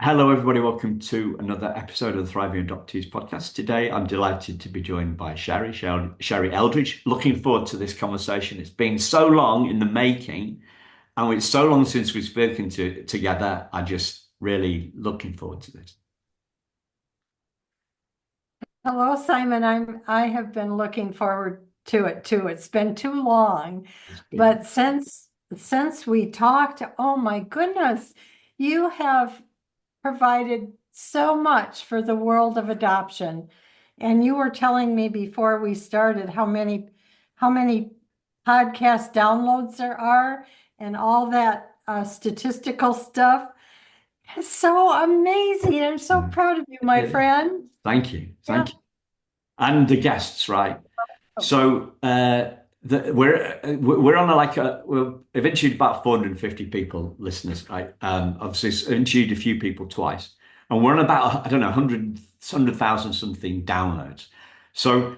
Hello, everybody. Welcome to another episode of the Thriving Adoptees podcast. Today, I'm delighted to be joined by Sherrie Eldridge. Looking forward to this conversation. It's been so long in the making, and it's so long since we've spoken together. I just really looking forward to this. Hello, Simon. I have been looking forward to it too. It's been too long, It's been but since we talked, oh my goodness, you have provided so much for the world of adoption. And you were telling me before we started how many podcast downloads there are and all that statistical stuff. It's so amazing. I'm so mm, proud of you, my it is. friend. Thank you, Yeah. thank you, and the guests, right? So we're on we'll eventually about 450 people listeners, right? Obviously interviewed a few people twice, and we're on about I don't know 100,000 something downloads. So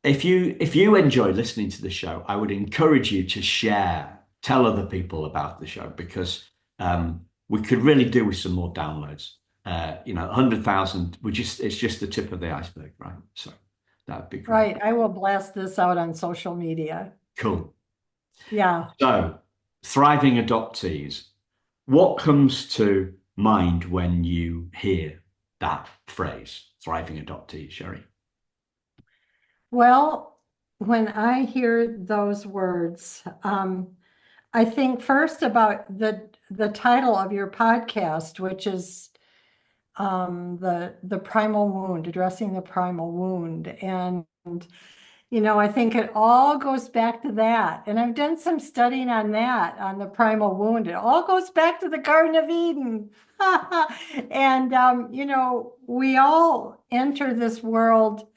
if you enjoy listening to the show, I would encourage you to share, tell other people about the show because we could really do with some more downloads. 100,000, it's just the tip of the iceberg, right? So that'd be great. Right. I will blast this out on social media. Cool. Yeah. So, thriving adoptees, what comes to mind when you hear that phrase, thriving adoptees, Sherrie? Well, when I hear those words, I think first about the title of your podcast, which is the primal wound, addressing the primal wound. And I think it all goes back to that. And I've done some studying on that, on the primal wound. It all goes back to the Garden of Eden. And, we all enter this world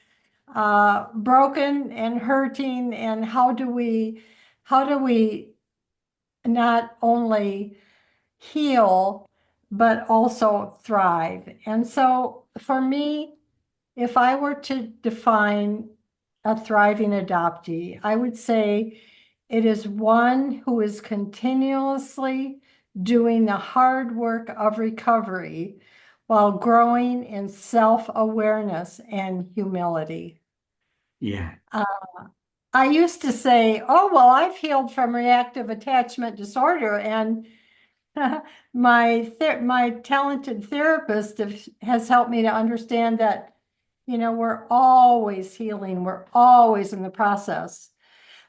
broken and hurting. And how do we not only heal, but also thrive? And so for me, if I were to define a thriving adoptee, I would say it is one who is continuously doing the hard work of recovery while growing in self-awareness and humility. Yeah. Uh, I used to say, oh, well, I've healed from reactive attachment disorder, and my talented therapist has helped me to understand that, we're always healing, we're always in the process.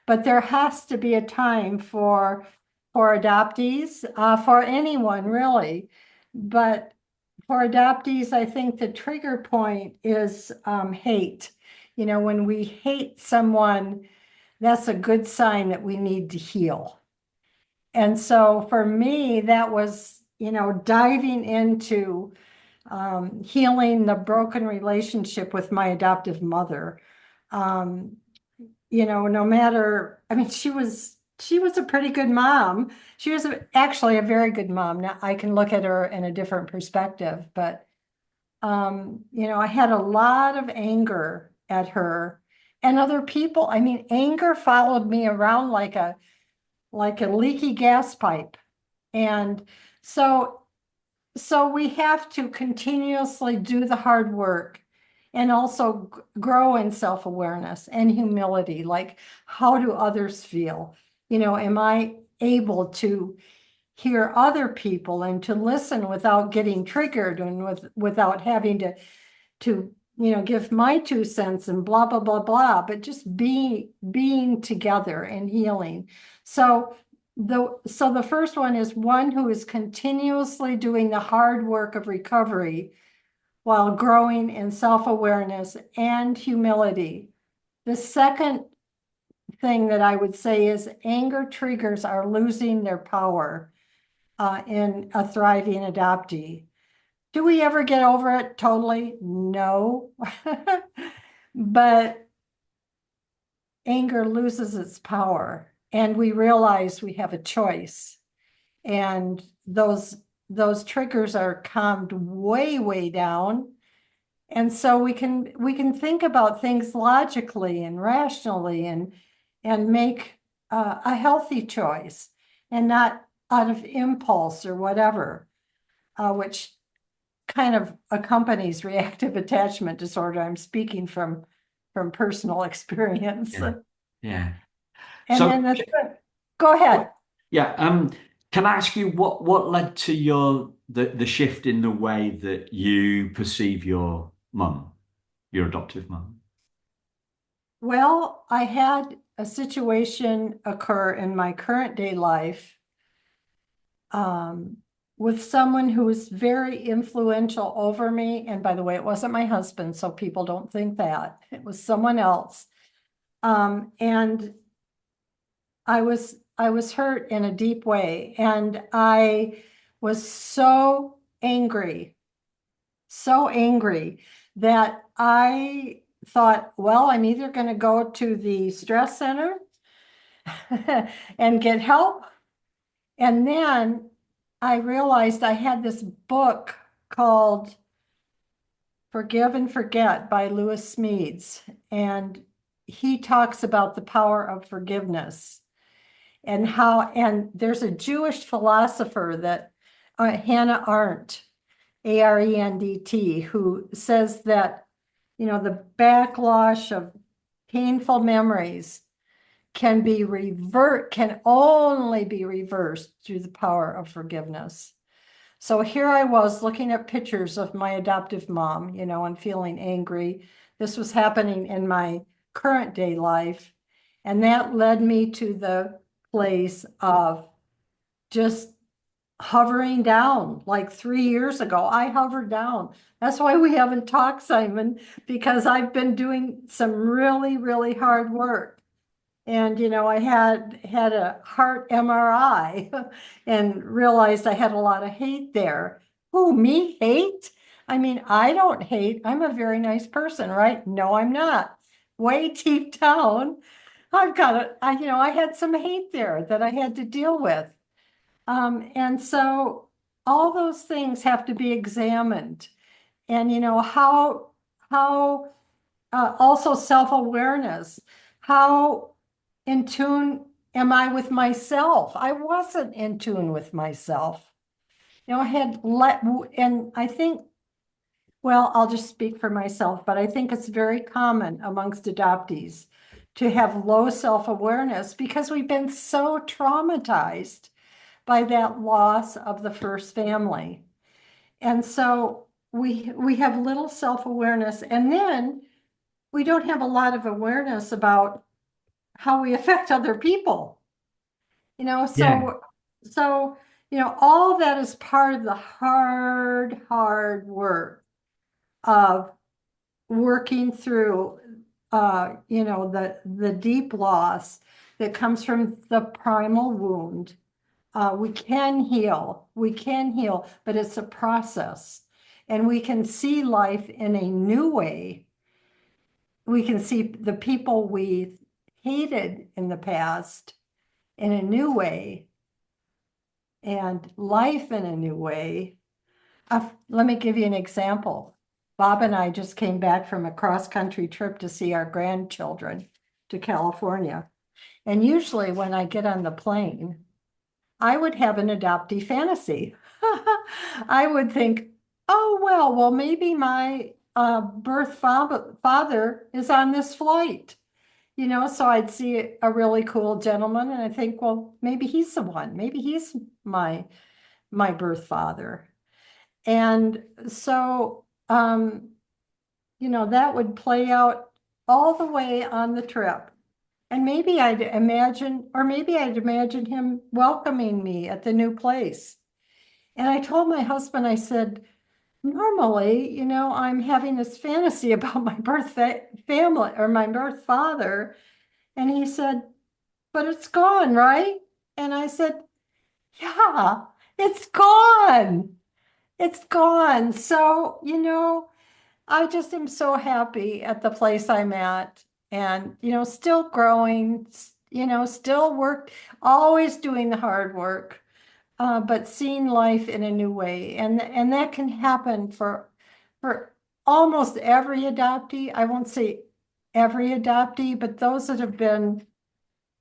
But there has to be a time for adoptees, for anyone really. But for adoptees, I think the trigger point is hate. When we hate someone, that's a good sign that we need to heal. And so for me, that was, diving into healing the broken relationship with my adoptive mother. Um, no matter, I mean, she was a pretty good mom. She was actually a very good mom. Now I can look at her in a different perspective, but I had a lot of anger at her and other people. I mean, anger followed me around like a leaky gas pipe. And so so we have to continuously do the hard work and also grow in self-awareness and humility. Like, how do others feel? Am I able to hear other people and to listen without getting triggered and without having to give my 2 cents and blah, blah, blah, blah, but just being together and healing. So the first one is one who is continuously doing the hard work of recovery while growing in self-awareness and humility. The second thing that I would say is anger triggers are losing their power in a thriving adoptee. Do we ever get over it totally? No. But anger loses its power and we realize we have a choice. And those triggers are calmed way, way down. And so we can think about things logically and rationally and make a healthy choice and not out of impulse or whatever, which kind of accompanies reactive attachment disorder. I'm speaking from personal experience. Yeah. Yeah. And So then go ahead. yeah, can I ask you what led to the shift in the way that you perceive your mum, your adoptive mum? Well, I had a situation occur in my current day life um, with someone who was very influential over me. And by the way, it wasn't my husband, so people don't think that. It was someone else. And I was hurt in a deep way, and I was so angry that I thought, well, I'm either going to go to the stress center and get help. And then I realized I had this book called Forgive and Forget by Lewis Smedes. And he talks about the power of forgiveness and and there's a Jewish philosopher that Hannah Arendt, Arendt, who says that, the backlash of painful memories can only be reversed through the power of forgiveness. So here I was looking at pictures of my adoptive mom, and feeling angry. This was happening in my current day life. And that led me to the place of just hovering down. Like 3 years ago, I hovered down. That's why we haven't talked, Simon, because I've been doing some really, really hard work. And, I had a heart MRI and realized I had a lot of hate there. Who, me hate? I mean, I don't hate. I'm a very nice person, right? No, I'm not. Way deep down, I had some hate there that I had to deal with. And so all those things have to be examined. And, how also self-awareness. How in tune am I with myself? I wasn't in tune with myself. I had and I think, well, I'll just speak for myself, but I think it's very common amongst adoptees to have low self-awareness because we've been so traumatized by that loss of the first family. And so we have little self-awareness, and then we don't have a lot of awareness about how we affect other people. You know, Yeah. so so all that is part of the hard work of working through the deep loss that comes from the primal wound. We can heal, but it's a process. And we can see life in a new way. We can see the people we hated in the past in a new way and life in a new way. Let me give you an example. Bob and I just came back from a cross-country trip to see our grandchildren to California. And usually when I get on the plane, I would have an adoptee fantasy. I would think, oh, well, maybe my birth father is on this flight. So I'd see a really cool gentleman and I think, well, maybe he's the one. Maybe he's my birth father. And so, that would play out all the way on the trip. And maybe I'd imagine him welcoming me at the new place. And I told my husband, I said, normally, I'm having this fantasy about my family or my birth father. And he said, but it's gone, right? And I said, yeah, it's gone. It's gone. So, I just am so happy at the place I'm at and, still growing, still always doing the hard work, but seeing life in a new way. And that can happen for almost every adoptee. I won't say every adoptee, but those that have been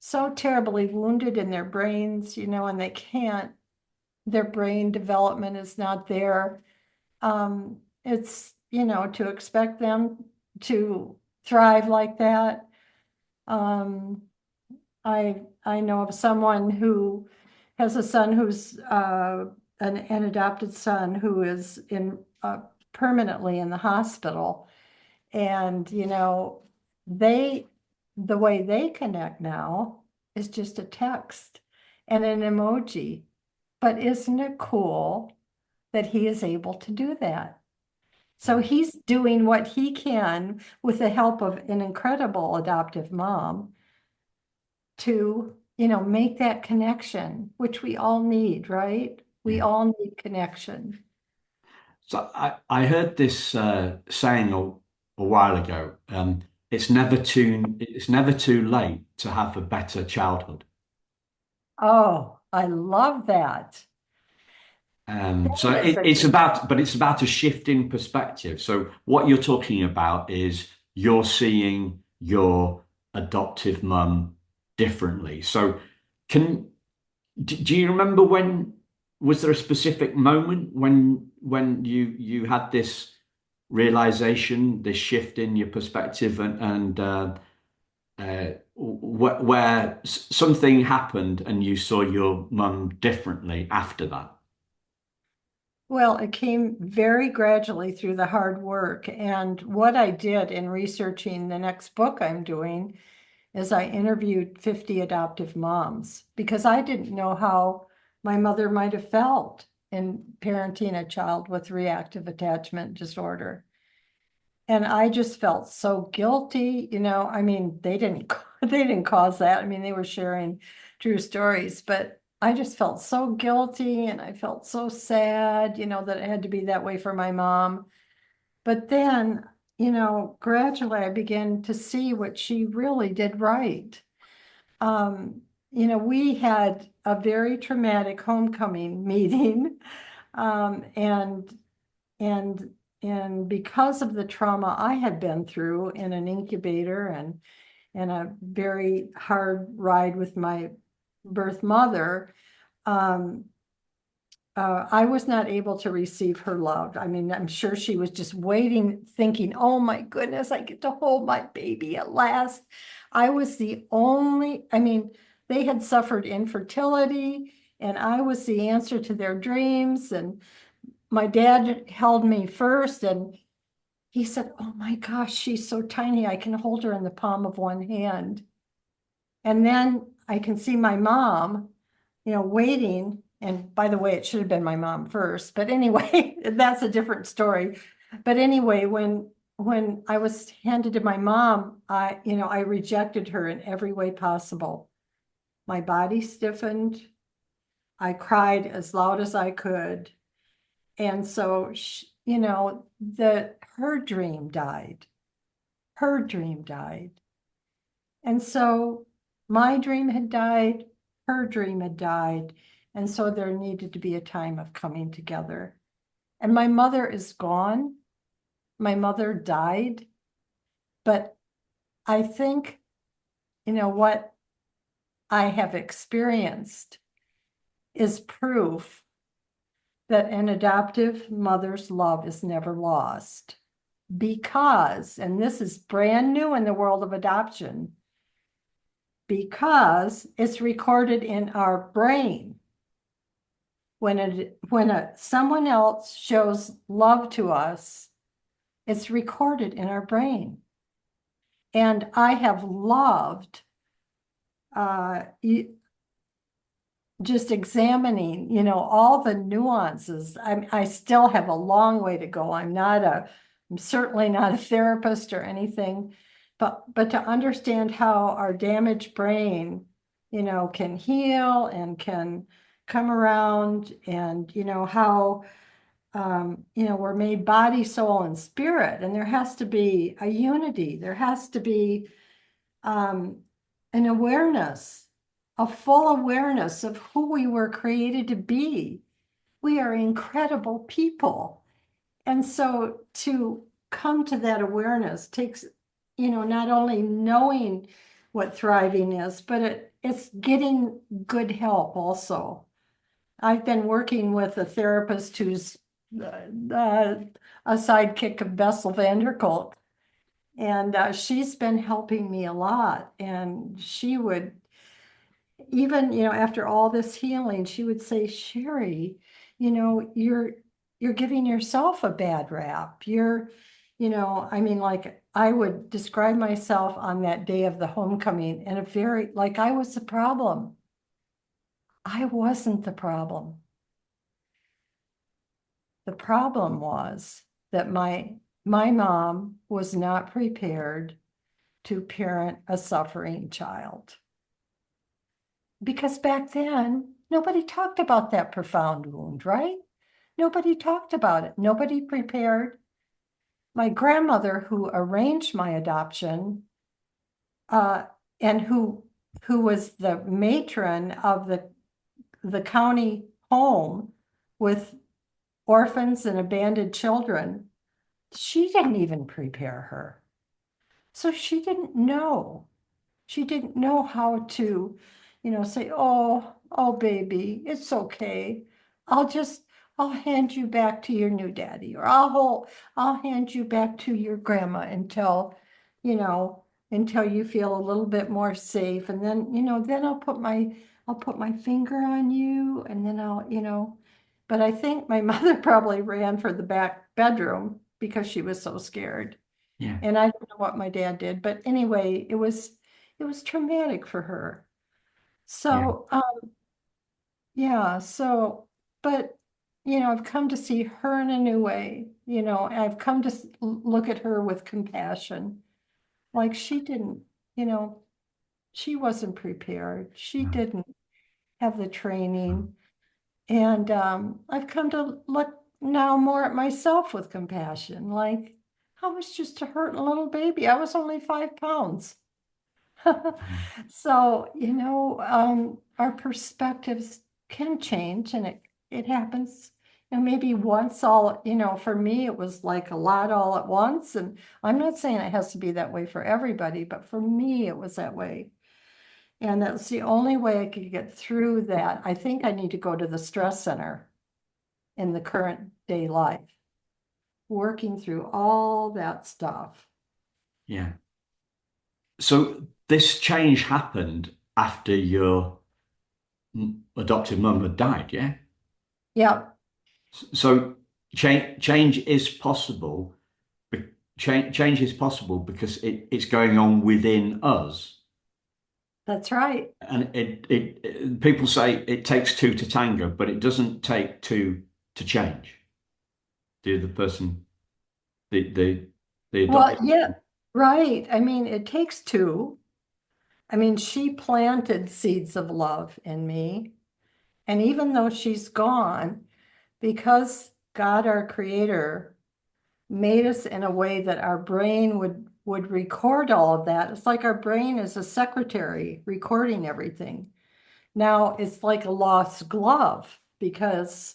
so terribly wounded in their brains, and their brain development is not there. It's, to expect them to thrive like that. I know of someone who has a son who's an adopted son who is in permanently in the hospital. And, they, the way they connect now is just a text and an emoji. But isn't it cool that he is able to do that? So he's doing what he can with the help of an incredible adoptive mom to, make that connection, which we all need, right? We Yeah. all need connection. So I heard this saying a while ago. It's never too late to have a better childhood. Oh, I love that. So That is a, but it's about a shift in perspective. So what you're talking about is you're seeing your adoptive mum differently. So can do you remember was there a specific moment when you had this realization, this shift in your perspective, where something happened and you saw your mum differently after that? well, it came very gradually through the hard work. And what I did in researching the next book I'm doing is I interviewed 50 adoptive moms because I didn't know how my mother might have felt in parenting a child with reactive attachment disorder. And I just felt so guilty, I mean, they didn't they didn't cause that. I mean, they were sharing true stories, but I just felt so guilty and I felt so sad, that it had to be that way for my mom. But then, gradually I began to see what she really did right. We had a very traumatic homecoming meeting, and and and because of the trauma I had been through in an incubator and a very hard ride with my birth mother, um, I was not able to receive her love. I mean, I'm sure she was just waiting, thinking, oh my goodness, I get to hold my baby at last. I was the only, I mean, they had suffered infertility and I was the answer to their dreams. And my dad held me first and he said, oh my gosh, she's so tiny. I can hold her in the palm of one hand. And then I can see my mom, waiting. And by the way, it should have been my mom first. But anyway, that's a different story. But anyway, when I was handed to my mom, I rejected her in every way possible. My body stiffened. I cried as loud as I could. And so, her dream died. Her dream died. And so my dream had died, her dream had died. And so there needed to be a time of coming together. And my mother is gone. My mother died. But I think, what I have experienced is proof that an adoptive mother's love is never lost. Because, and this is brand new in the world of adoption, because it's recorded in our brain. When someone else shows love to us, it's recorded in our brain. And I have loved just examining, all the nuances. I still have a long way to go. I'm certainly not a therapist or anything, but to understand how our damaged brain, can heal and can come around and, how, we're made body, soul, and spirit, and there has to be a unity. There has to be an awareness, a full awareness of who we were created to be. We are incredible people. And so to come to that awareness takes, not only knowing what thriving is, but it's getting good help also. I've been working with a therapist who's uh, a sidekick of Bessel van der Kolk. And she's been helping me a lot. And she would, even, after all this healing, she would say, Sherrie, you're giving yourself a bad rap. I mean, like I would describe myself on that day of the homecoming in a very, like I was the problem. I wasn't the problem. The problem was that my mom was not prepared to parent a suffering child. Because back then, nobody talked about that profound wound, right? Nobody talked about it. Nobody prepared. My grandmother, who arranged my adoption, uh, and who was the matron of the county home with orphans and abandoned children, she didn't even prepare her. So she didn't know. She didn't know how to, say, oh, baby, it's okay. I'll just, I'll hand you back to your new daddy, or I'll hand you back to your grandma you know, until you feel a little bit more safe. And then, then I'll put my finger on you, and then but I think my mother probably ran for the back bedroom because she was so scared. Yeah, And I don't know what my dad did, but anyway, it was traumatic for her. yeah, So, yeah, but, I've come to see her in a new way, I've come to look at her with compassion. Like she didn't, you know, she wasn't prepared. She no, didn't have the no. training. And I've come to look now more at myself with compassion. Like I was just a hurting little baby. I was only 5 pounds. So, our perspectives can change, and it happens, maybe once all, for me, it was like a lot all at once. And I'm not saying it has to be that way for everybody, but for me, it was that way. And that's the only way I could get through that. I think I need to go to the stress center in the current day life, working through all that stuff. Yeah. So this change happened after your adopted mum had died, yeah? Yeah, So change is possible. Change is possible because it's going on within us. that's right. And people say it takes two to tango, but it doesn't take two to change. The person, the the Well, adopted. yeah, right. I mean, it takes two. I mean, she planted seeds of love in me. And even though she's gone, because God, our creator, made us in a way that our brain would record all of that. It's like our brain is a secretary recording everything. Now it's like a lost glove because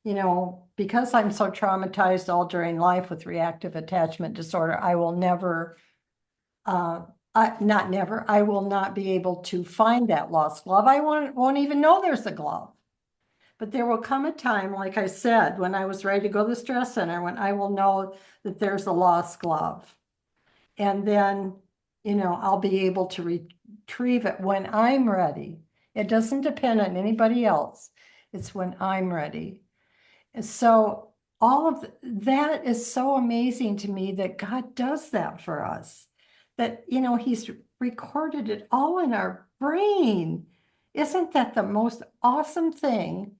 I'm so traumatized all during life with reactive attachment disorder, I will never uh, not never, I will not be able to find that lost glove. I won't even know there's a glove. But there will come a time, like I said, when I was ready to go to the stress center, when I will know that there's a lost glove. And then, I'll be able to retrieve it when I'm ready. It doesn't depend on anybody else. It's when I'm ready. And so all of that is so amazing to me that God does that for us. That, He's recorded it all in our brain. Isn't that the most awesome thing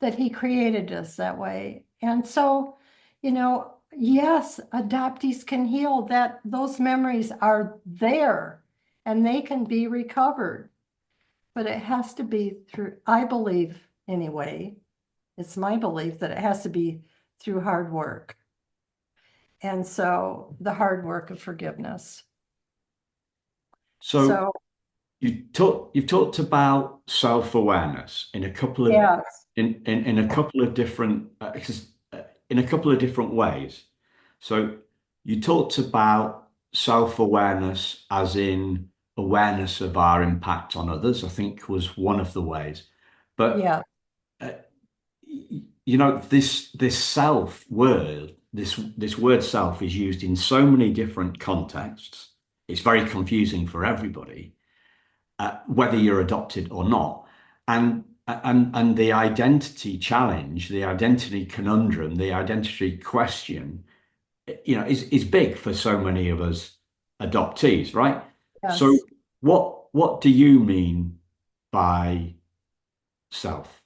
that He created us that way? And so, yes, adoptees can heal. That those memories are there and they can be recovered. But it has to be through, I believe anyway, it's my belief that it has to be through hard work. And so the hard work of forgiveness. So So, you've talked about self-awareness in a couple of yes, in a couple of different in a couple of different ways. So you talked about self-awareness as in awareness of our impact on others, I think was one of the ways. But yeah, uh, this self word, this word self is used in so many different contexts. It's very confusing for everybody, whether you're adopted or not. And the identity challenge, the identity conundrum, the identity question, is big for so many of us adoptees, right? So Yes. what do you mean by self?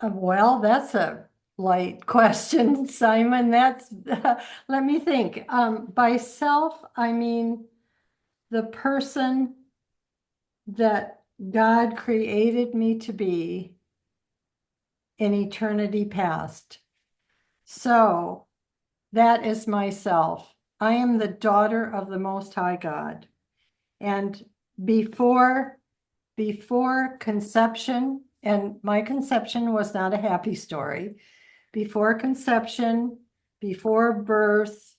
Well, that's a light question, Simon. That's, let me think. By self, I mean the person that God created me to be in eternity past. So that is myself. I am the daughter of the Most High God. And before conception, and my conception was not a happy story. Before conception, before birth,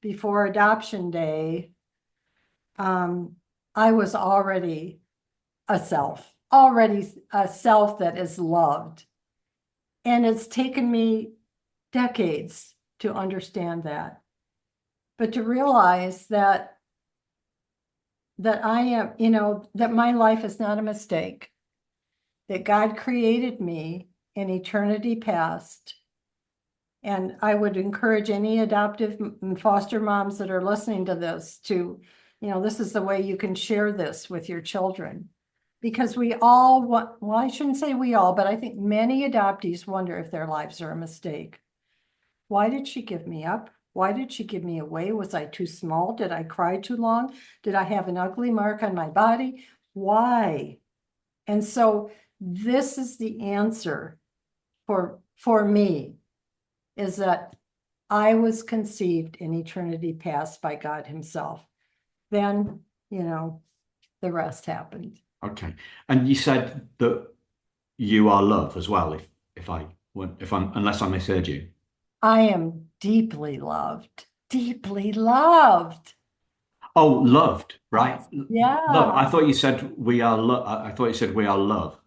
before adoption day, I was already a self that is loved. And it's taken me decades to understand that. But to realize that I am, that my life is not a mistake, that God created me in eternity past. And I would encourage any adoptive and foster moms that are listening to this to, this is the way you can share this with your children. Because we all want, well, I shouldn't say we all, but I think many adoptees wonder if their lives are a mistake. Why did she give me up? Why did she give me away? Was I too small? Did I cry too long? Did I have an ugly mark on my body? Why? And so this is the answer for me, is that I was conceived in eternity past by God himself. Then, the rest happened. Okay. And you said that you are love as well, if I if I'm unless I misheard you. I am deeply loved, deeply loved. Oh, loved, right? Love. I Yeah. thought you said we are love. I thought you said we are love.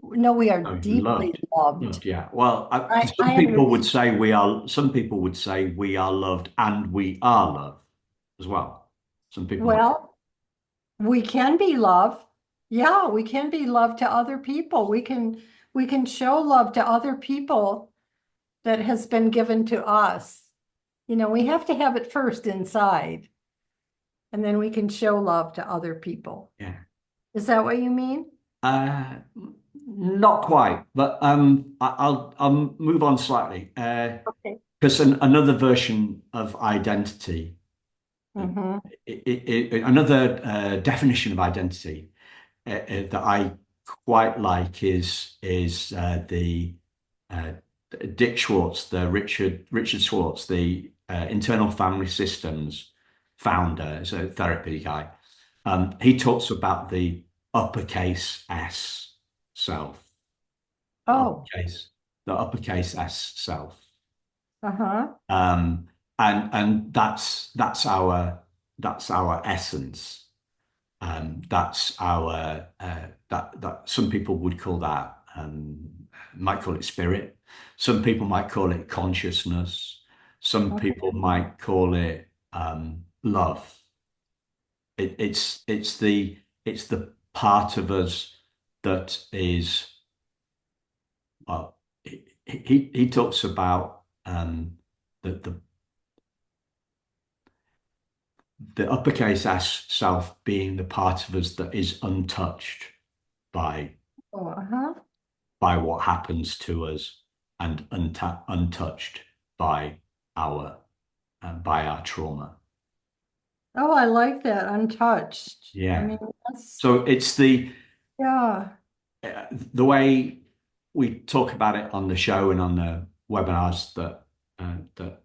No, we are Oh, deeply loved. loved. Loved, yeah. Well, some I people would understand. say we are, some people would say we are loved and we are loved as well. Some people might. Well, we can be love. Yeah, we can be love to other people. We can show love to other people that has been given to us. We have to have it first inside, and then we can show love to other people. Yeah. Is that what you mean? Uh, Not quite, but I'll move on slightly. Okay. Because another version of identity, uh, Mm-hmm. another definition of identity that I quite like is the uh, Dick Schwartz, the Richard Schwartz, the internal family systems founder, is a therapy guy. He talks about the uppercase S self, the Oh, uppercase, the uppercase S self. uh-huh. Um, and that's our essence. That's our that some people would call that might call it spirit. Some people might call it consciousness. Some people might call it love. It's the part of us that is well. He talks about the uppercase S self being the part of us that is untouched by Oh, uh-huh. what happens to us and untouched by our by our trauma. Oh, I like that. Untouched. I Yeah. mean, that's, So it's yeah. the way we talk about it on the show and on the webinars that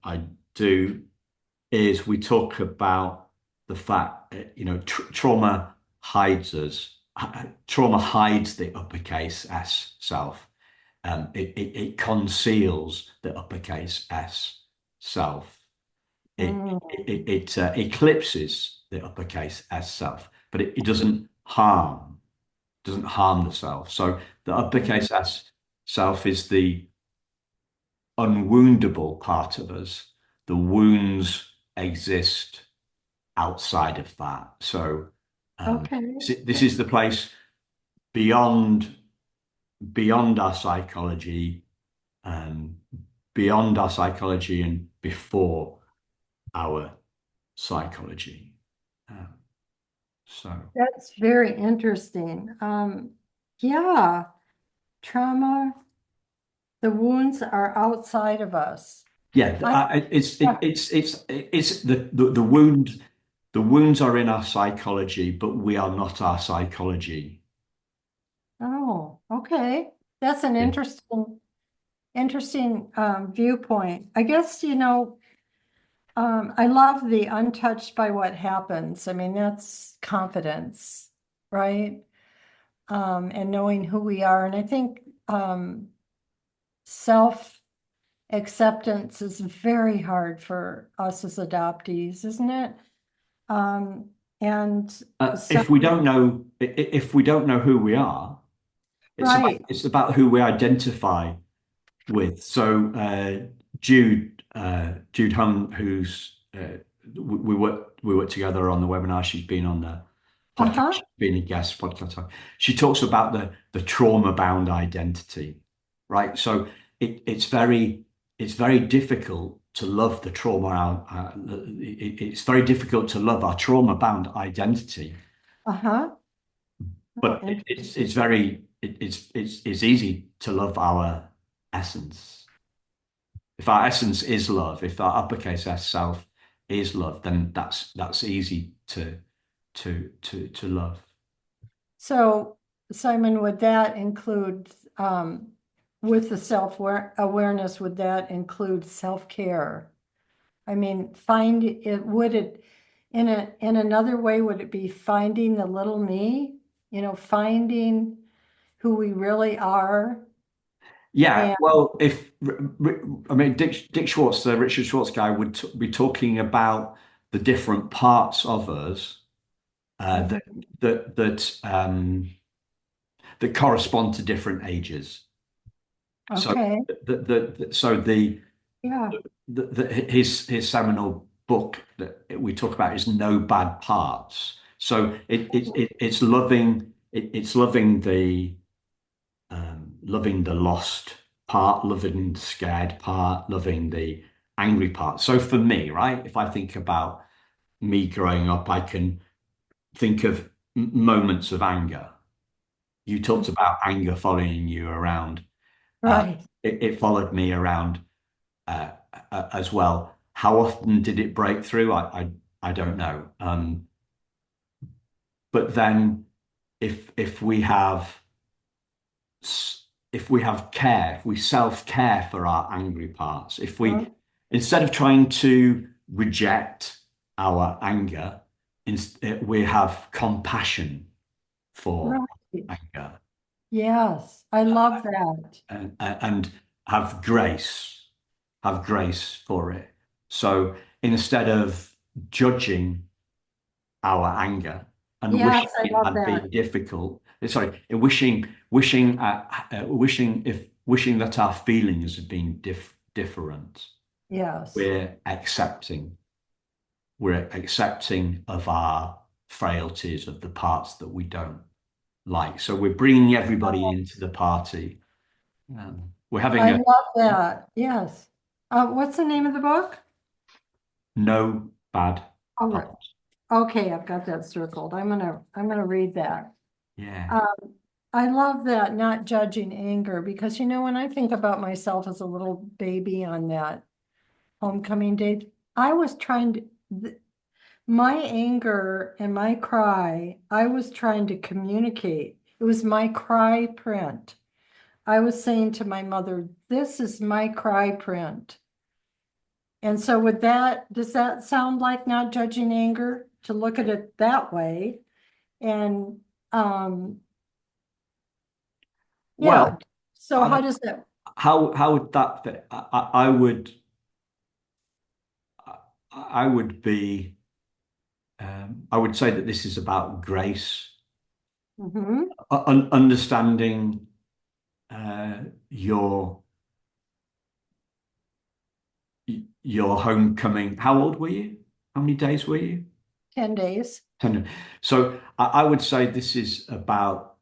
I do is we talk about the fact that, trauma hides us. Trauma hides the uppercase S self. It conceals the uppercase S self. It Mm. eclipses the uppercase S self, but it doesn't harm. doesn't harm the self. So the uppercase S self is the unwoundable part of us. The wounds exist outside of that. So Okay. this is the place beyond beyond our psychology, um, beyond our psychology and before our psychology. Um, so That's very interesting. Yeah, trauma, the wounds are outside of us. yeah, I, yeah. it's the wound. The wounds are in our psychology, but we are not our psychology. Oh, okay. That's an Yeah. interesting viewpoint. I guess, I love the untouched by what happens. I mean, that's confidence, right? And knowing who we are. And I think self acceptance is very hard for us as adoptees, isn't it? Um, and so, If we don't know, if we don't know who we are, right. it's about who we identify with. So Jude Hung, who's we work together on the webinar. She's been on the podcast. Uh-huh. She's been a guest podcast. She talks about the trauma bound identity, right? So it's very difficult to love the trauma. It's very difficult to love our trauma bound identity, Uh-huh. Oh, but it's very it's easy to love our essence. If our essence is love, if our uppercase S self is love, then that's easy to love. so Simon, would that include, with the awareness, would that include self-care? I mean, find it, would it, in another way, would it be finding the little me? Finding who we really are? Yeah, And well, if I mean Dick Schwartz, the Richard Schwartz guy, would be talking about the different parts of us Mhm. that that correspond to different ages. So Okay, the yeah, his seminal book that we talk about is No Bad Parts. So it's loving it's loving the lost part, loving the scared part, loving the angry part. So for me, right, if I think about me growing up, I can think of moments of anger. You talked about anger following you around. Uh, right. it followed me around uh, as well. How often did it break through? I don't know. But then if we have if we have care, if we self-care for our angry parts, if we Uh, instead of trying to reject our anger, we have compassion for Right. anger Yes, I love that. and have grace for it. So instead of judging our anger and Yes, wishing I it love had that. been difficult, sorry, wishing that our feelings had been different, Yes. we're accepting of our frailties, of the parts that we don't like. So we're bringing everybody into the party. We're having I a love that. Yes. What's the name of the book? no bad All right. parts. Okay, I've got that circled. I'm gonna read that. Yeah. Um, I love that, not judging anger, because when I think about myself as a little baby on that homecoming day, I was trying to, my anger and my cry, I was trying to communicate. It was my cry print. I was saying to my mother, this is my cry print. And so does that sound like not judging anger to look at it that way? And yeah, Well, so how I, does that, how would that fit? I would be I would say that this is about grace Hmm. Understanding uh, your your homecoming. How old were you? How many days were you? 10 days. 10. So I would say this is about,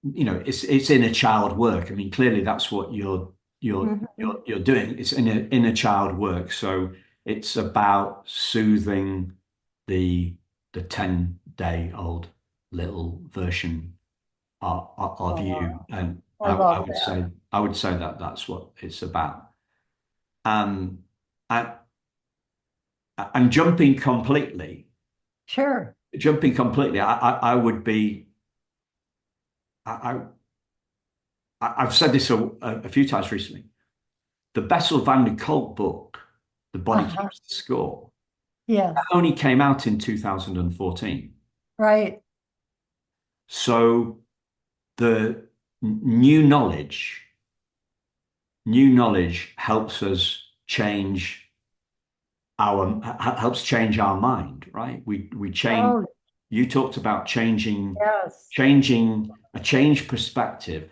it's inner child work. I mean, clearly that's what Hmm. you're doing. It's inner child work. So it's about soothing the 10-day-old little version of you. Oh, And I love I would say that that's what it's about. Um, and, and Sure. jumping completely, I would be, I, I've said this a few times recently. The Bessel van der Kolk book, The Body Uh-huh. Keeps the Score, that Yes. only came out in 2014. Right. So the new knowledge helps us change helps change our mind, right? We change. Oh, You talked about yes. changing a changed perspective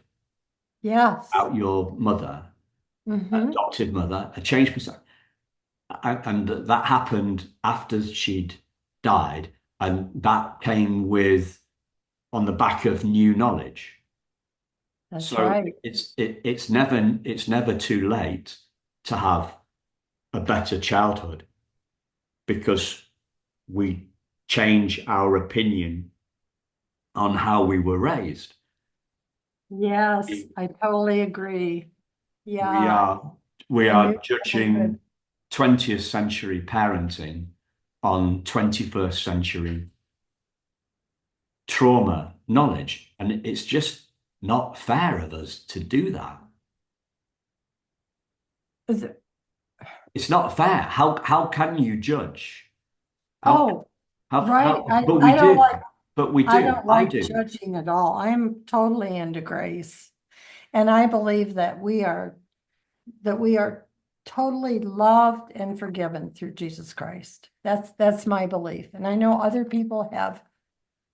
Yes. about your mother, Hmm. adopted mother, a changed perspective. And that happened after she'd died, and that came with on the back of new knowledge. That's So right. it's never too late to have a better childhood because we change our opinion on how we were raised. Yes, I totally agree. We Yeah, are we the new are childhood. judging 20th century parenting on 21st century trauma knowledge. And it's just not fair of us to do that. Is it- It's not fair. How can you judge? How Oh, right. but we I don't do. like But we I do. don't I like do. judging at all. I'm totally into grace. And I believe that we are totally loved and forgiven through Jesus Christ. That's my belief. And I know other people have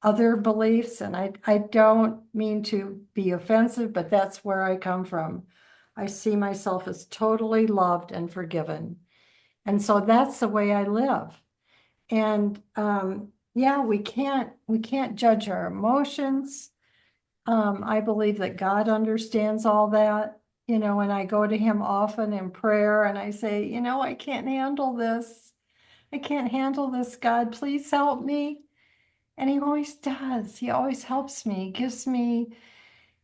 other beliefs, and I don't mean to be offensive, but that's where I come from. I see myself as totally loved and forgiven. And so that's the way I live. And yeah, we can't judge our emotions. I believe that God understands all that, and I go to him often in prayer and I say, I can't handle this. I can't handle this, God. Please help me. And he always does. He always helps me, gives me,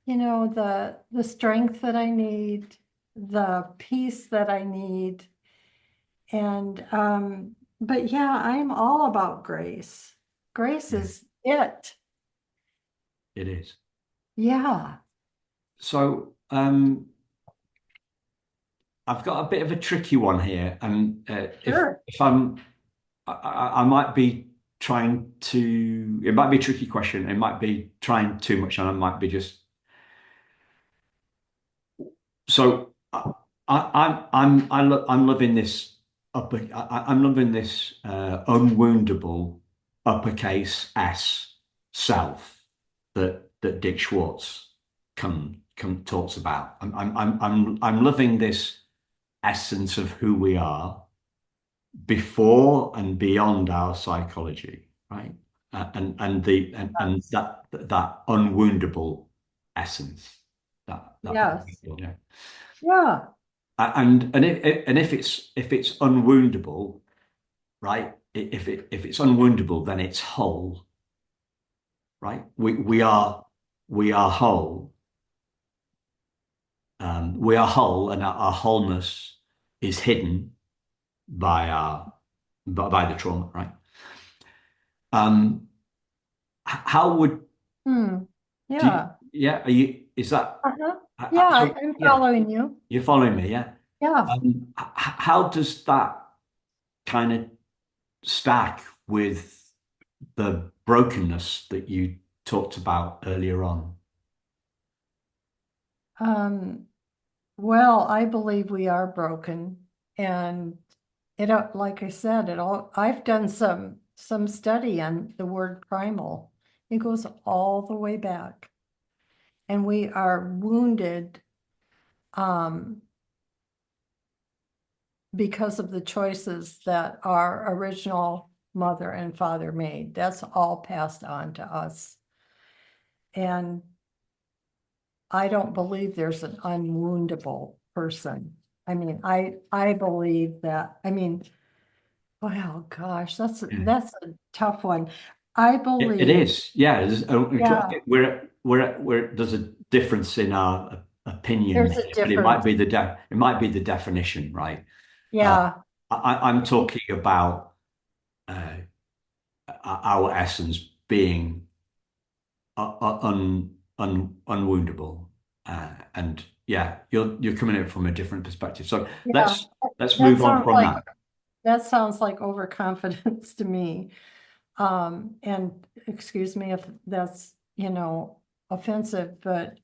the strength that I need, the peace that I need. And but yeah, I'm all about grace. Grace Yeah, is it. it is. Yeah, So I've got a bit of a tricky one here, and sure. if I might be trying to. It might be a tricky question. It might be trying too much, and I might be just. So I'm loving this I'm loving this unwoundable uppercase S self that Dick Schwartz talks about. I'm loving this essence of who we are before and beyond our psychology, right? And Yes. that unwoundable essence, that Yes. yeah. Yeah. And if it's unwoundable, right? If it's unwoundable, then it's whole, right? We are whole. We are whole, and our wholeness is hidden by by the trauma, right? Um, how would Hmm. do you, Yeah. yeah? Are you is that Uh-huh. Yeah, so? I'm Yeah, following you. you're following me, yeah. Yeah. How does that kind of stack with the brokenness that you talked about earlier on? Um, well, I believe we are broken, and like I said, I've done some study on the word primal, It goes all the way back. And we are wounded because of the choices that our original mother and father made. That's all passed on to us. And I don't believe there's an unwoundable person. I mean, I believe that, I mean, wow, gosh, Yeah. that's a tough one. I It believe, is, yeah. yeah, There's a difference in our opinion there's a here, but it might difference. be it might be the definition, right? Uh, Yeah, I'm talking about uh, our essence being unwoundable, and yeah, you're coming at it from a different perspective. So yeah. let's That move on sounds from like that. that sounds like overconfidence to me. And excuse me if that's, offensive, but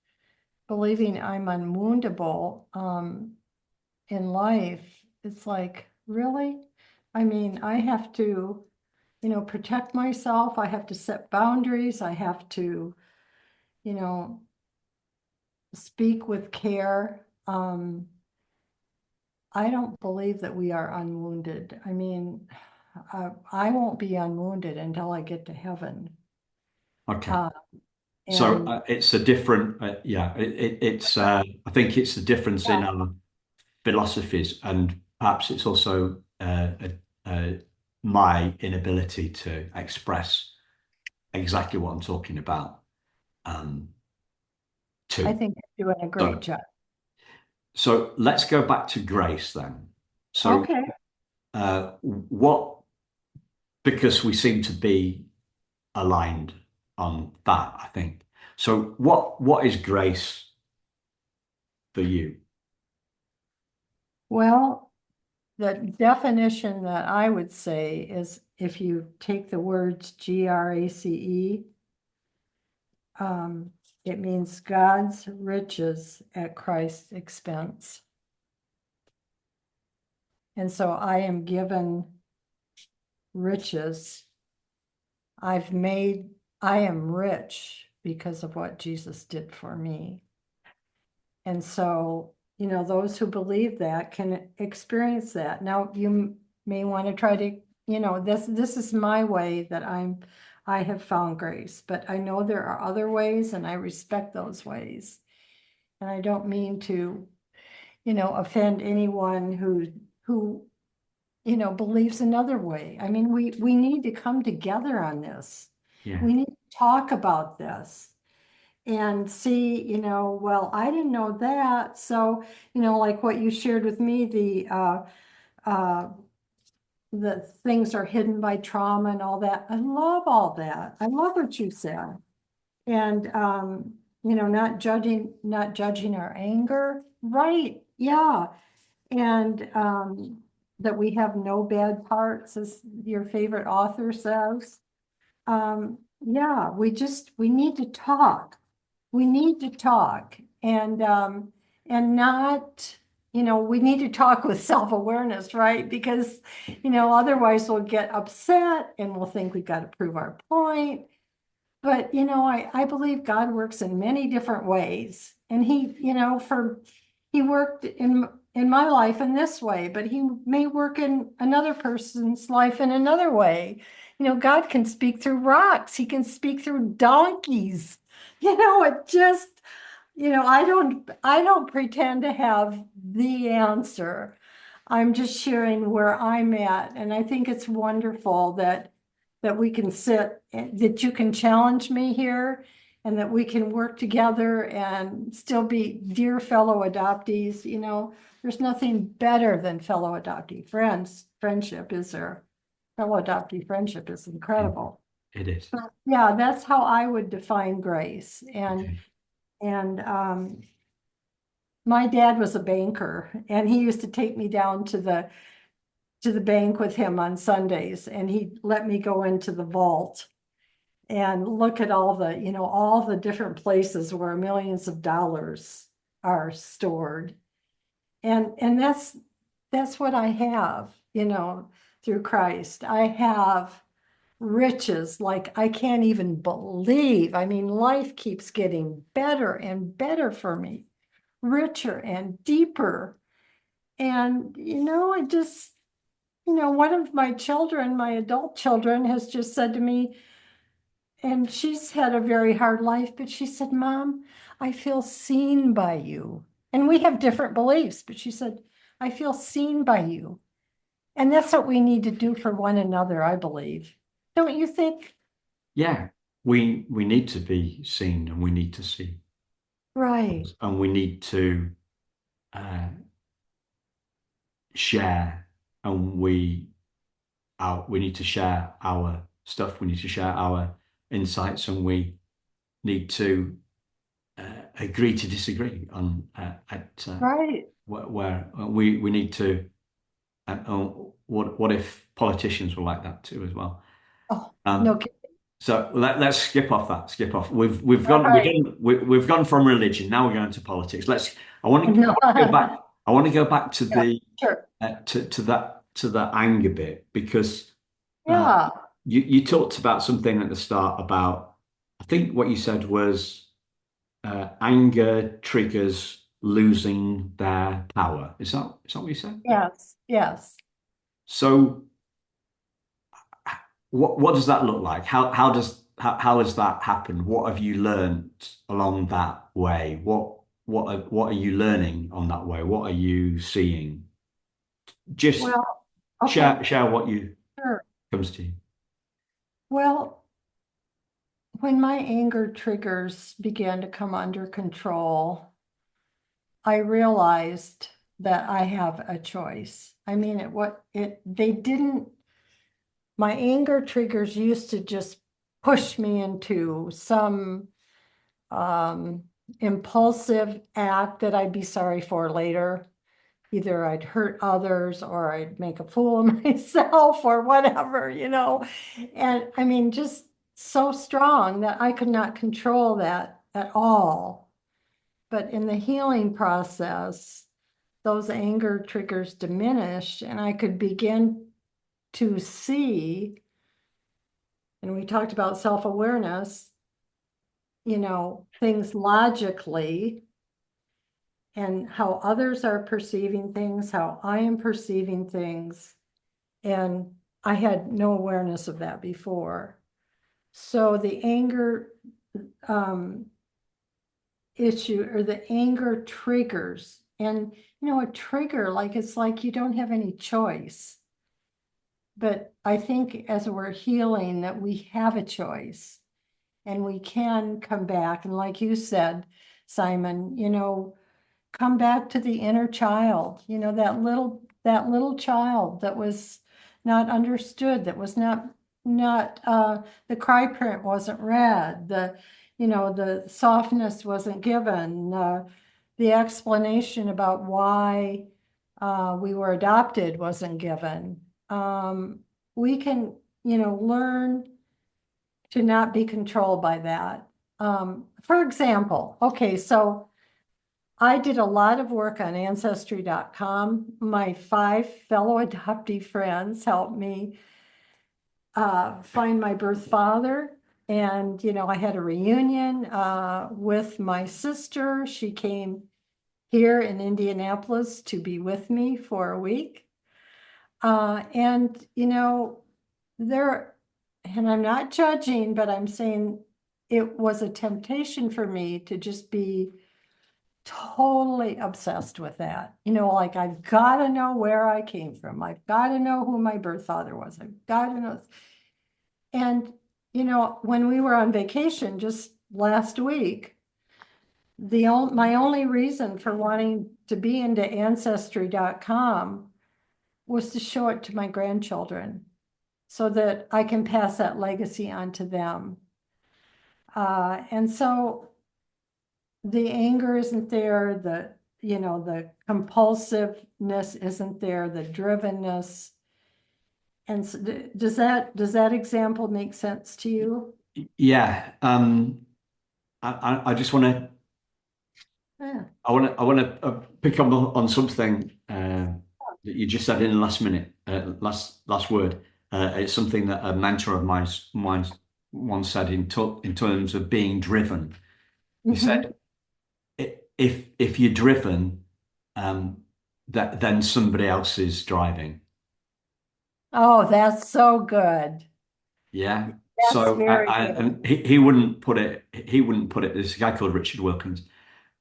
believing I'm unwoundable, in life, it's like, really? I mean, I have to, protect myself. I have to set boundaries. I have to, you know, speak with care. I don't believe that we are unwounded. I mean, I won't be unwounded until I get to heaven. Okay. Uh, So and it's a different, yeah. It's I think it's the difference in yeah, our philosophies, and perhaps it's also my inability to express exactly what I'm talking about um, I too. think you're doing a great So, job. so let's go back to grace then. So, Okay. what? Because we seem to be aligned on that, I think. So, what is grace for you? Well, the definition that I would say is if you take the words GRACE, um, it means God's riches at Christ's expense. And so I am given riches. I am rich because of what Jesus did for me. And so, those who believe that can experience that. Now, you may want to try to, this is my way that I have found grace, but I know there are other ways and I respect those ways. And I don't mean to, offend anyone who, believes another way. I mean, we need to come together on this. Yeah. We need to talk about this and see, well, I didn't know that. So, like what you shared with me, uh, the things are hidden by trauma and all that. I love all that. I love what you said. And, not judging our anger. Right. Yeah. And, that we have no bad parts, as your favorite author says. Yeah, we need to talk. We need to talk and not, we need to talk with self-awareness, right? Because, otherwise we'll get upset and we'll think we've got to prove our point. But, I believe God works in many different ways. And he worked in my life in this way, but he may work in another person's life in another way. God can speak through rocks. He can speak through donkeys. It just, I don't pretend to have the answer. I'm just sharing where I'm at. And I think it's wonderful that we can sit, that you can challenge me here and that we can work together and still be dear fellow adoptees. There's nothing better than fellow adoptee friends. Friendship is there. Fellow adoptee friendship is incredible. It is. But yeah, that's how I would define grace. And Okay. and my dad was a banker and he used to take me down to the bank with him on Sundays and he let me go into the vault and look at all the different places where millions of dollars are stored. And that's what I have, through Christ. I have riches like I can't even believe. I mean, life keeps getting better and better for me, richer and deeper. And, I just, one of my children, my adult children, has just said to me, and she's had a very hard life, but she said, Mom, I feel seen by you. And we have different beliefs, but she said, I feel seen by you. And that's what we need to do for one another, I believe. Don't you think? Yeah, we need to be seen and we need to see Right. and we need to uh, share and we need to share our stuff. We need to share our insights and we need to agree to disagree on at Right. where we need to. What if politicians were like that too as well? Oh, no Um, kidding. so let's skip off that. Skip off. We've All gone right. we've gone from religion. Now we're going to politics. I No. want to go back. I want to go back to Yeah, the sure. to that anger bit because uh, Yeah. you talked about something at the start about I think what you said was anger triggers losing their power. Is that what you said? Yes. Yes. So what does that look like? How has that happened? What have you learned along that way? What are you learning on that way? What are you seeing? Just Well, okay. share what you Sure. comes to you. Well, when my anger triggers began to come under control, I realized that I have a choice. I mean, they didn't, my anger triggers used to just push me into some um, impulsive act that I'd be sorry for later. Either I'd hurt others or I'd make a fool of myself or whatever. And I mean, just so strong that I could not control that at all. But in the healing process, those anger triggers diminished and I could begin to see, and we talked about self-awareness, things logically and how others are perceiving things, how I am perceiving things. And I had no awareness of that before. So the anger um, issue or the anger triggers, and a trigger, like it's like you don't have any choice. But I think as we're healing, that we have a choice and we can come back. And like you said, Simon, come back to the inner child, that little child that was not understood, that was not the cry print wasn't read, the softness wasn't given, the explanation about why we were adopted wasn't given. We can, learn to not be controlled by that. For example, okay, so I did a lot of work on ancestry.com. My 5 fellow adoptee friends helped me find my birth father. And, I had a reunion with my sister. She came here in Indianapolis to be with me for a week. And, there, and I'm not judging, but I'm saying it was a temptation for me to just be totally obsessed with that. Like I've got to know where I came from. I've got to know who my birth father was. I've got to know. And, when we were on vacation just last week, my only reason for wanting to be into ancestry.com was to show it to my grandchildren so that I can pass that legacy on to them. And so the anger isn't there, the compulsiveness isn't there, the drivenness. And so does that example make sense to you? Yeah. I just want to Yeah. I want to pick up on something that you just said in the last minute, last word. It's something that a mentor of mine once said in terms of being driven. He Mhm. said, if you're driven, then somebody else is driving. Oh, that's so good. Yeah. That's So, very good. and he wouldn't put it. He wouldn't put it. There's a guy called Richard Wilkins.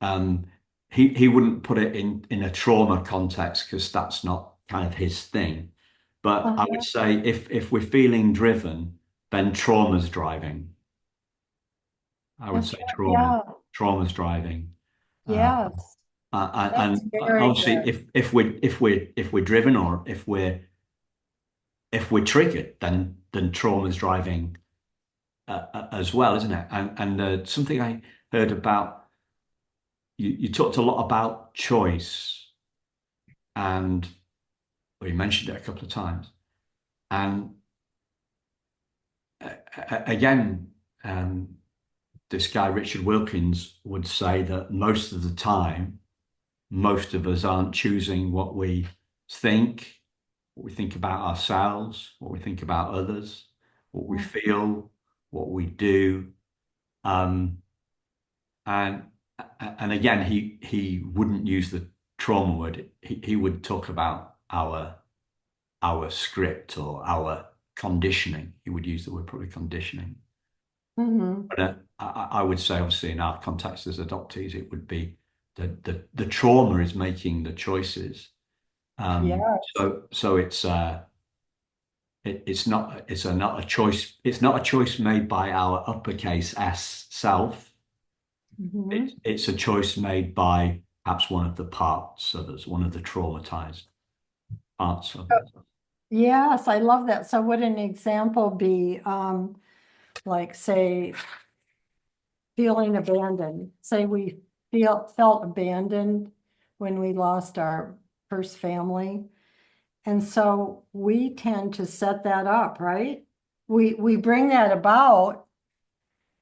Um, he wouldn't put it in a trauma context because that's not kind of his thing. But I would Uh-huh. say if we're feeling driven, then trauma's driving. I would That's say right. Yeah. trauma's driving. Uh, Yes. That's and very obviously, good. if we're driven or if we're triggered, then trauma's driving as well, isn't it? And something I heard about you talked a lot about choice, and well, you mentioned it a couple of times, and again, um, this guy Richard Wilkins would say that most of the time, most of us aren't choosing think, what we think about ourselves, what we think about others, what we feel, what we do. Um, and and again, he wouldn't use the trauma word. He would talk about our script or our conditioning. He would use the word probably conditioning. Hmm. But I would say, obviously, in our context as adoptees, it would be the trauma is making the choices. Yes. So it's not a choice. It's not a choice made by our uppercase S self. Hmm. It's a choice made by perhaps one of the parts of us, one of the traumatized parts of us. Yes, I love that. So would an example be, like say, feeling abandoned? Say we felt abandoned when we lost our first family. And so we tend to set that up, right? We bring that about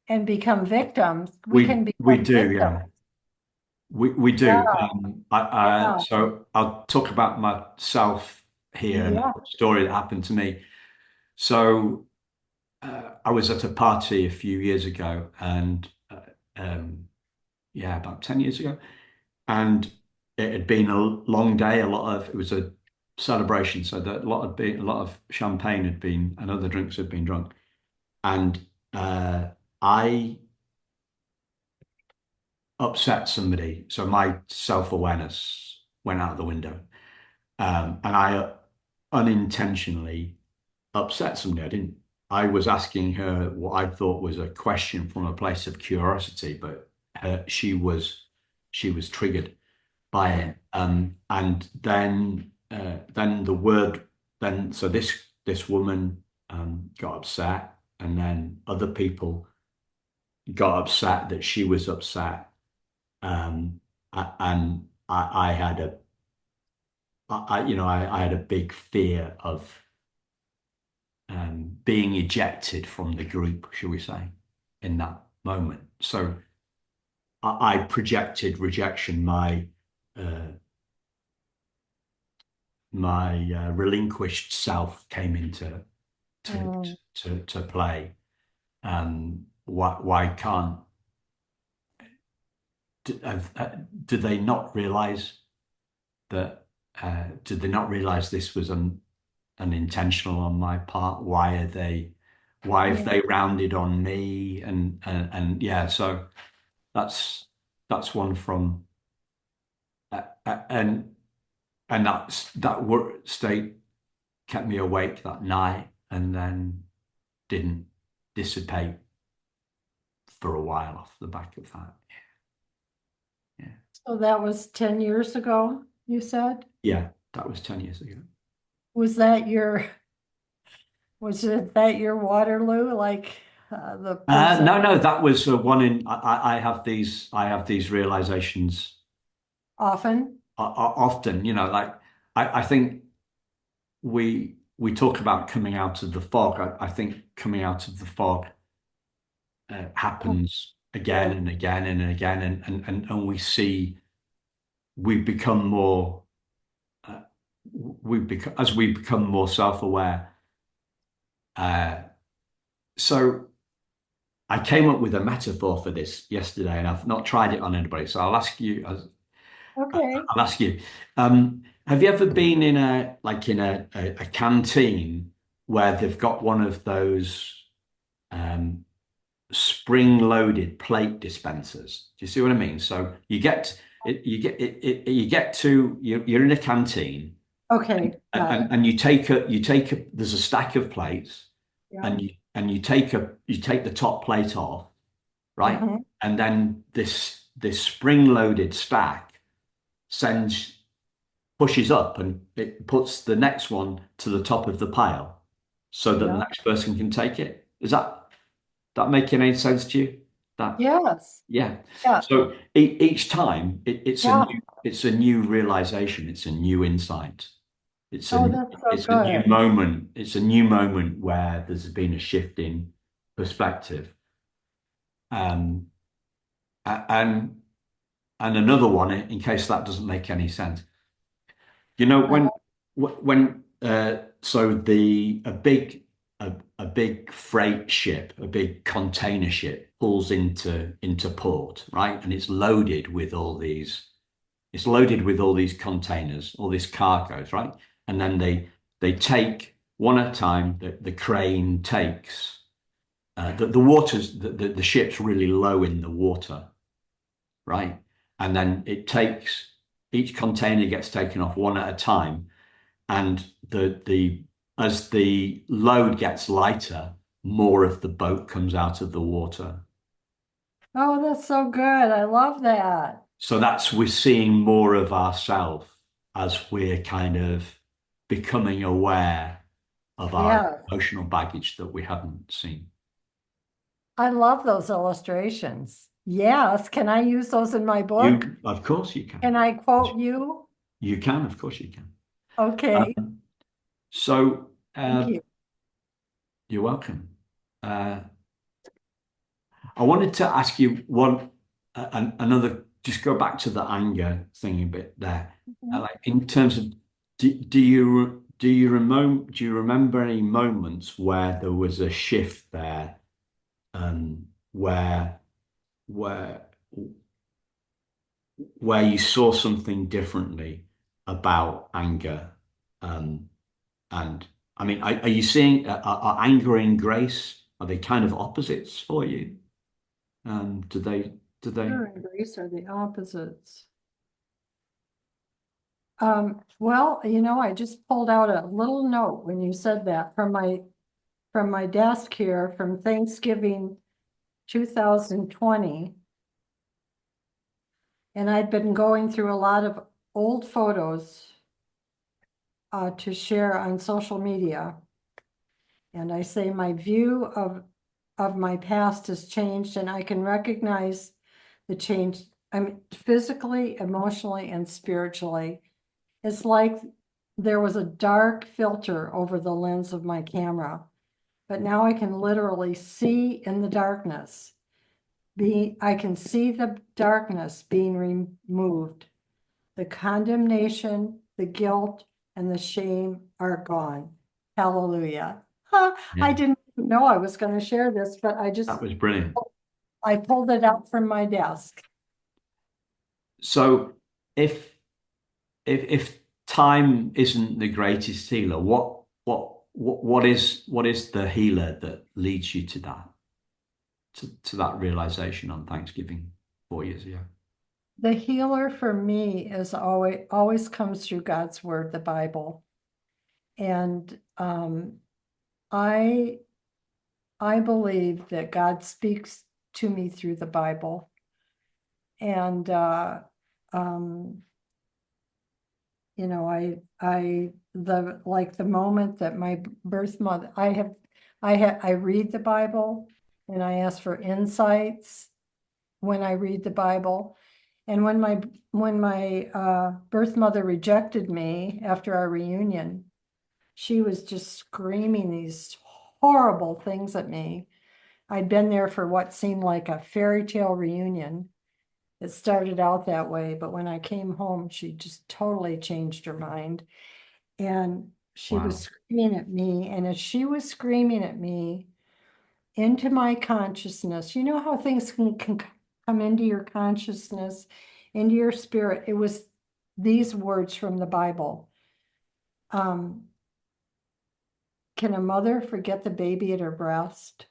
and become victims. We can We become do, victims. yeah. We do. Yeah, yeah, So I'll talk about myself here and yeah. a story that happened to me. So I was at a party a few years ago, and yeah, about 10 years ago, and it had been a long day. It was a celebration, so that a lot of champagne had been and other drinks had been drunk, and I upset somebody, so my self-awareness went out the window. And I unintentionally upset somebody. I was asking her what I thought was a question from a place of curiosity, but she was triggered by it. And then so this woman got upset, and then other people got upset that she was upset. And I had I had a big fear of being ejected from the group, shall we say, in that moment. So I projected rejection. Uh, my relinquished self came into Mm, to play. Why can't do they not realize that? Did they not realize this was unintentional on my part? Why have yeah. they rounded on me? And yeah, so that's one from uh, uh, and that work state kept me awake that night and then didn't dissipate for a while off the back of that. Yeah. So that was 10 years ago, you said? Yeah, that was 10 years ago. Was that was it that your Waterloo, like the person No, no, that was one in. I have these realizations often? often. Like I think we talk about coming out of the fog. I think coming out of the fog Oh, happens again yeah, and again and again, and we become more. Uh, we become as we become more self-aware. Uh, so I came up with a metaphor for this yesterday, and I've not tried it on anybody. So I'll ask you. Okay. I'll ask you. Have you ever been in a canteen where they've got one of those um, spring-loaded plate dispensers? Do you see what I mean? So you get to you're in a canteen, Okay. Got it. and there's a stack of plates, Yeah. and you take the top plate off, right? Hmm. And then this spring-loaded stack sends pushes up and it puts the next one to the top of the pile so that the Yeah. next person can take it. Is that making any sense to you? That Yes. yeah. Yeah. So each time Yeah. it's a new realization, it's a new insight. Oh, that's so It's a new good. moment. It's a new moment where there's been a shift in perspective. Um, and another one, in case that doesn't make any sense. You know, I when so the a big freight ship, a big container ship pulls into port, right? And it's loaded with all these containers, all these cargoes, right? And then they take one at a time. The crane takes the ship's really low in the water, right? And then it takes each container gets taken off one at a time, and the as the load gets lighter, more of the boat comes out of the water. Oh, that's so good. I love that. So we're seeing more of ourselves as we're kind of becoming aware of our Yeah. emotional baggage that we haven't seen. I love those illustrations. Yes. Can I use those in my book? Of course, you can. Can I quote you? You can, of course, you can. Okay. Um, so Thank you. you're welcome. Uh, I wanted to ask you another, just go back to the anger thing a bit there. Mhm. Like in terms of, do you remember any moments where there was a shift there, where where where you saw something differently about anger, um, and I mean, are you seeing are anger and grace, are they kind of opposites for you? Do they? Anger and grace are the opposites. Well, I just pulled out a little note when you said that from my desk here from Thanksgiving 2020. And I'd been going through a lot of old photos to share on social media. And I say my view of my past has changed, and I can recognize the change. I mean, physically, emotionally, and spiritually. It's like there was a dark filter over the lens of my camera, but now I can literally see in the darkness. I can see the darkness being removed. The condemnation, the guilt, and the shame are gone. Hallelujah. Huh, Yeah, I didn't know I was going to share this, but that was brilliant. I pulled it out from my desk. So if if time isn't the greatest healer, what is the healer that leads you to that realization on Thanksgiving 4 years ago? The healer for me is always comes through God's word, the Bible. And I I believe that God speaks to me through the Bible. And um, the moment that my birth mother, I read the Bible and I ask for insights when I read the Bible. And when my birth mother rejected me after our reunion, she was just screaming these horrible things at me. I'd been there for what seemed like a fairy tale reunion. It started out that way, but when I came home, she just totally changed her mind. And She was Wow. screaming at me, and as she was screaming at me into my consciousness, you know how things can come into your consciousness, into your spirit. It was these words from the Bible. Um, can a mother forget the baby at her breast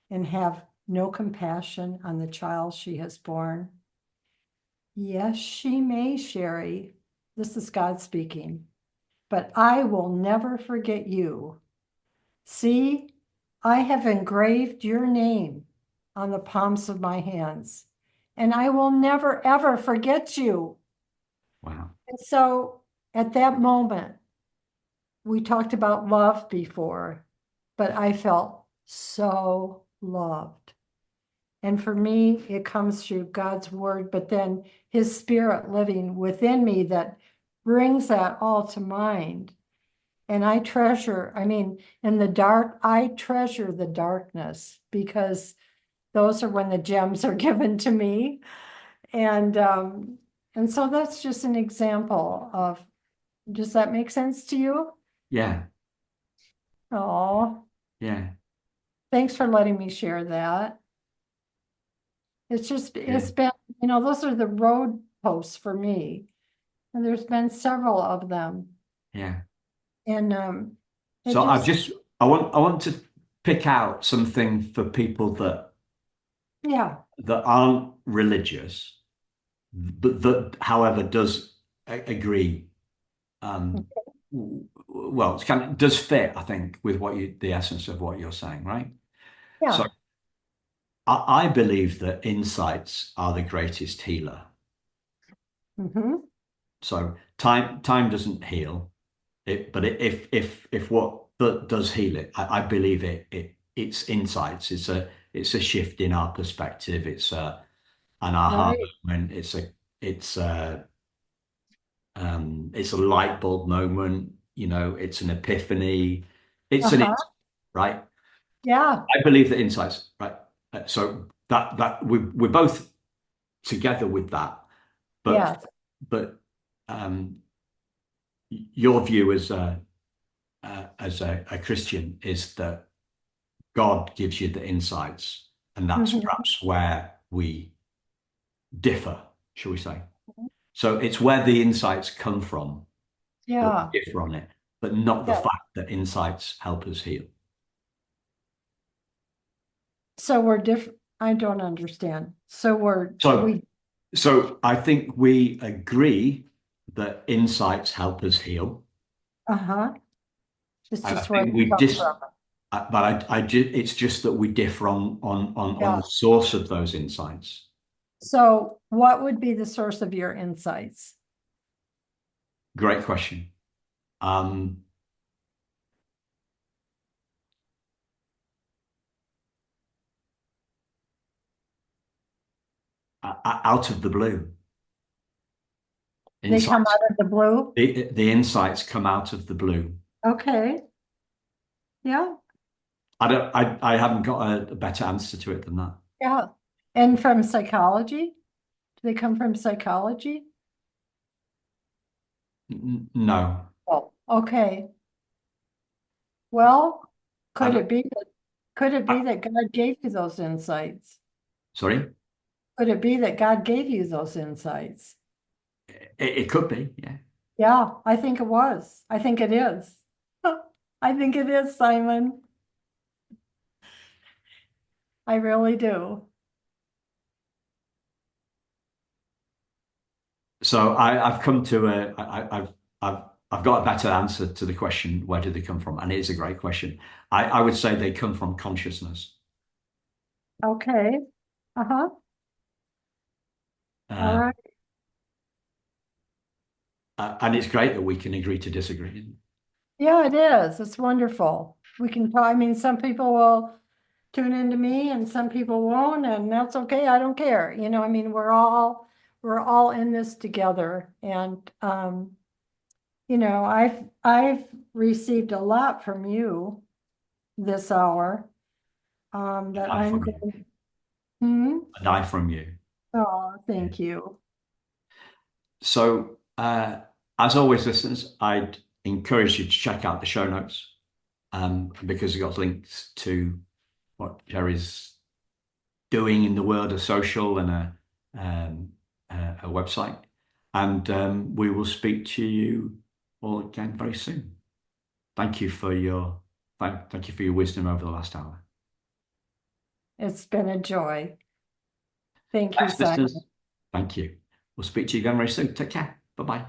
and have no compassion on the child she has born? Yes, she may, Sherrie. This is God speaking. But I will never forget you. See, I have engraved your name on the palms of my hands, and I will never, ever forget you. Wow. And so at that moment, we talked about love before, but I felt so loved. And for me, it comes through God's word, but then his spirit living within me that brings that all to mind. And I treasure, I mean, in the dark, I treasure the darkness because those are when the gems are given to me. And and so that's just an example of, does that make sense to you? Yeah. Oh, Yeah. thanks for letting me share that. It's just, Yeah. it's been, those are the road posts for me. And there's been several of them. Yeah. And it So just, I want to pick out something for people yeah. that aren't religious, but that, however, does agree. Well, it's kind of does fit, I think, with the essence of what you're saying, right? So Yeah. I believe that insights are the greatest healer. Hmm. So time doesn't heal it, but if what does heal it, I believe it's insights. It's a shift in our perspective. It's an aha Right. moment. It's a light bulb moment. It's an epiphany. It's an Uh-huh. insight, right? Yeah. I believe that insights, right? So that we're both together with that, but Yes. but um, your view as a Christian is that God gives you the insights, and that's Hmm. perhaps where we differ, shall we say? So it's where the insights come from that Yeah. we differ on it, but not the Yeah. fact that insights help us heal. So we're different. I don't understand. So So so I think we agree that insights help us heal. uh-huh. It's And I just where think they we come from. but it's just that we differ on Yeah. the source of those insights. So what would be the source of your insights? Great question. Um, Out of the blue, They come insights. out of the blue? The insights come out of the blue. Okay. Yeah. I haven't got a better answer to it than that. Yeah. And from psychology? Do they come from psychology? No. Oh, okay. Well, I could don't, it be could it be I- that God gave you those insights? Sorry? Could it be that God gave you those insights? It could be, yeah. Yeah, I think it was. I think it is. I think it is, Simon. I really do. So I've come to I've I've got a better answer to the question, where do they come from? And it is a great question. I would say they come from consciousness. Okay. Uh-huh. All Uh, right. and it's great that we can agree to disagree. Yeah, it is. It's wonderful. We can talk, I mean, some people will tune into me and some people won't, and that's okay. I don't care. I mean, we're all in this together. And I've received a lot from you this hour. A That die I'm from you. going, hmm? A die from you. Oh, Yeah. thank you. So as always, listeners, I'd encourage you to check out the show notes because we've got links to what Sherrie's doing in the world of social and a website. And we will speak to you all again very soon. Thank you for your thank you for your wisdom over the last hour. It's been a joy. Thank you, Thanks, Simon. listeners. Thank you. We'll speak to you again very soon. Take care. Bye-bye.